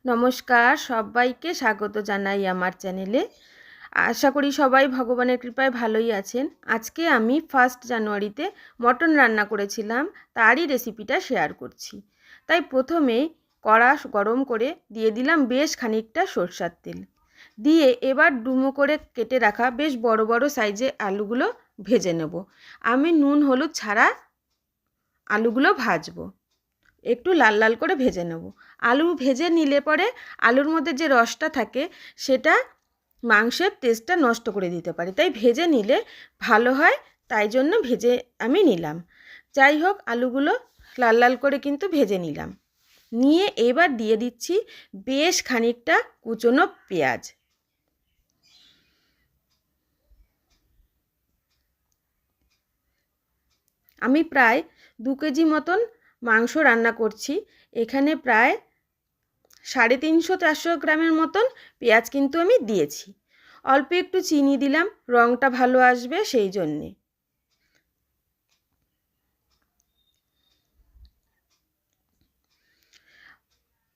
নমস্কার, সবাইকে স্বাগত জানাই আমার চ্যানেলে। আশা করি সবাই ভগবানের কৃপায় ভালোই আছেন। আজকে আমি 1 জানুয়ারিতে মটন রান্না করেছিলাম, তারই রেসিপিটা শেয়ার করছি। তাই প্রথমেই কড়া গরম করে দিয়ে দিলাম বেশ খানিকটা সরষের তেল, দিয়ে এবার ডুমো করে কেটে রাখা বেশ বড় বড় সাইজে আলুগুলো ভেজে নেব। আমি নুন হলুদ ছাড়া আলুগুলো ভাজবো, একটু লাল লাল করে ভেজে নেব। আলু ভেজে নিলে পরে আলুর মধ্যে যে রসটা থাকে সেটা মাংসের টেস্টটা নষ্ট করে দিতে পারে, তাই ভেজে নিলে ভালো হয়, তাই জন্য ভেজে আমি নিলাম। যাই হোক, আলুগুলো লাল লাল করে কিন্তু ভেজে নিলাম। নিয়ে এবার দিয়ে দিচ্ছি বেশ খানিকটা কুচনো পেঁয়াজ। আমি প্রায় 2 কেজি মতন মাংস রান্না করছি। এখানে প্রায় 350-400 গ্রামের মতন পেঁয়াজ কিন্তু আমি দিয়েছি। অল্প একটু চিনি দিলাম, রঙটা ভালো আসবে সেই জন্যে।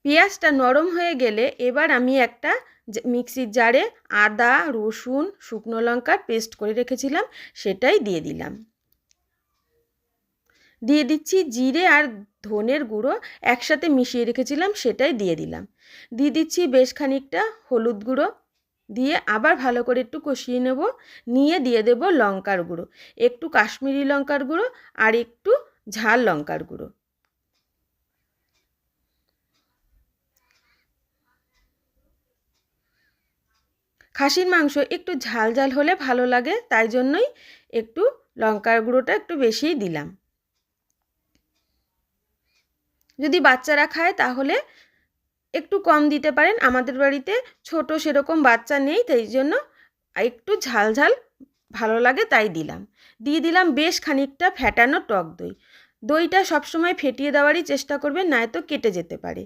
পেঁয়াজটা নরম হয়ে গেলে এবার আমি একটা মিক্সির জারে আদা রসুন শুকনো লঙ্কার পেস্ট করে রেখেছিলাম, সেটাই দিয়ে দিলাম। দিয়ে দিচ্ছি জিরে আর ধনের গুঁড়ো একসাথে মিশিয়ে রেখেছিলাম, সেটাই দিয়ে দিলাম। দিয়ে দিচ্ছি বেশ খানিকটা হলুদ গুঁড়ো, দিয়ে আবার ভালো করে একটু কষিয়ে নেব। নিয়ে দিয়ে দেব লঙ্কার গুঁড়ো, একটু কাশ্মীরি লঙ্কার গুঁড়ো আর একটু ঝাল লঙ্কার গুঁড়ো। খাসির মাংস একটু ঝাল ঝাল হলে ভালো লাগে, তাই জন্যই একটু লঙ্কার গুঁড়োটা একটু বেশিই দিলাম। যদি বাচ্চারা খায় তাহলে একটু কম দিতে পারেন। আমাদের বাড়িতে ছোট সেরকম বাচ্চা নেই, তাই জন্য একটু ঝাল ঝাল ভালো লাগে তাই দিলাম। দিয়ে দিলাম বেশ খানিকটা ফ্যাটানো টক দই। দইটা সবসময় ফেটিয়ে দেওয়ারই চেষ্টা করবেন, নয়তো কেটে যেতে পারে।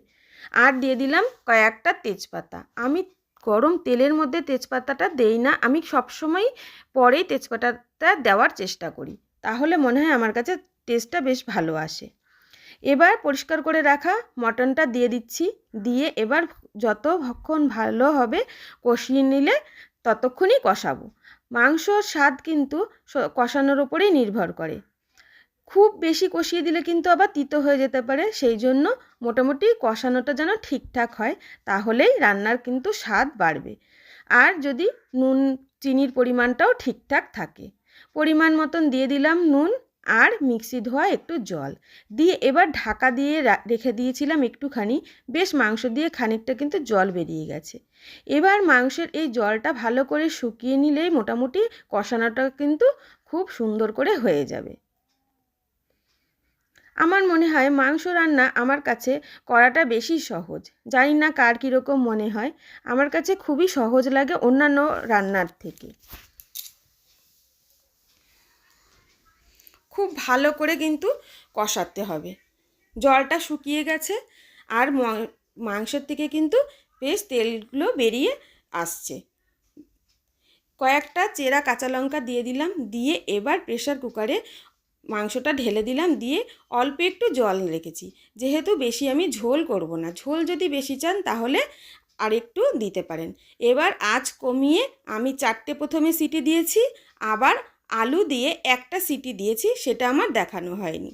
আর দিয়ে দিলাম কয়েকটা তেজপাতা। আমি গরম তেলের মধ্যে তেজপাতাটা দেই না, আমি সবসময় পরেই তেজপাতাটা দেওয়ার চেষ্টা করি, তাহলে মনে হয় আমার কাছে টেস্টটা বেশ ভালো আসে। এবার পরিষ্কার করে রাখা মটনটা দিয়ে দিচ্ছি। দিয়ে এবার যতক্ষণ ভালো হবে কষিয়ে নিলে ততক্ষণই কষাবো। মাংসর স্বাদ কিন্তু কষানোর ওপরেই নির্ভর করে। খুব বেশি কষিয়ে দিলে কিন্তু আবার তিতো হয়ে যেতে পারে, সেই জন্য মোটামুটি কষানোটা যেন ঠিকঠাক হয়, তাহলেই রান্নার কিন্তু স্বাদ বাড়বে। আর যদি নুন চিনির পরিমাণটাও ঠিকঠাক থাকে, পরিমাণ মতন দিয়ে দিলাম নুন আর মিক্সি ধোয়া একটু জল দিয়ে এবার ঢাকা দিয়ে রেখে দিয়েছিলাম একটুখানি। বেশ মাংস দিয়ে খানিকটা কিন্তু জল বেরিয়ে গেছে। এবার মাংসের এই জলটা ভালো করে শুকিয়ে নিলেই মোটামুটি কষানোটা কিন্তু খুব সুন্দর করে হয়ে যাবে। আমার মনে হয় মাংস রান্না আমার কাছে করাটা বেশি সহজ। জানি না কার কীরকম মনে হয়, আমার কাছে খুবই সহজ লাগে অন্যান্য রান্নার থেকে। খুব ভালো করে কিন্তু কষাতে হবে। জলটা শুকিয়ে গেছে আর মাংসের থেকে কিন্তু বেশ তেলগুলো বেরিয়ে আসছে। কয়েকটা চেরা কাঁচা লঙ্কা দিয়ে দিলাম, দিয়ে এবার প্রেসার কুকারে মাংসটা ঢেলে দিলাম। দিয়ে অল্প একটু জল রেখেছি, যেহেতু বেশি আমি ঝোল করব না। ঝোল যদি বেশি চান তাহলে আর একটু দিতে পারেন। এবার আঁচ কমিয়ে আমি 4টে প্রথমে সিটি দিয়েছি, আবার আলু দিয়ে একটা সিটি দিয়েছি, সেটা আমার দেখানো হয়নি।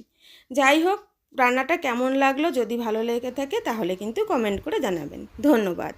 যাই হোক, রান্নাটা কেমন লাগলো যদি ভালো লেগে থাকে তাহলে কিন্তু কমেন্ট করে জানাবেন। ধন্যবাদ।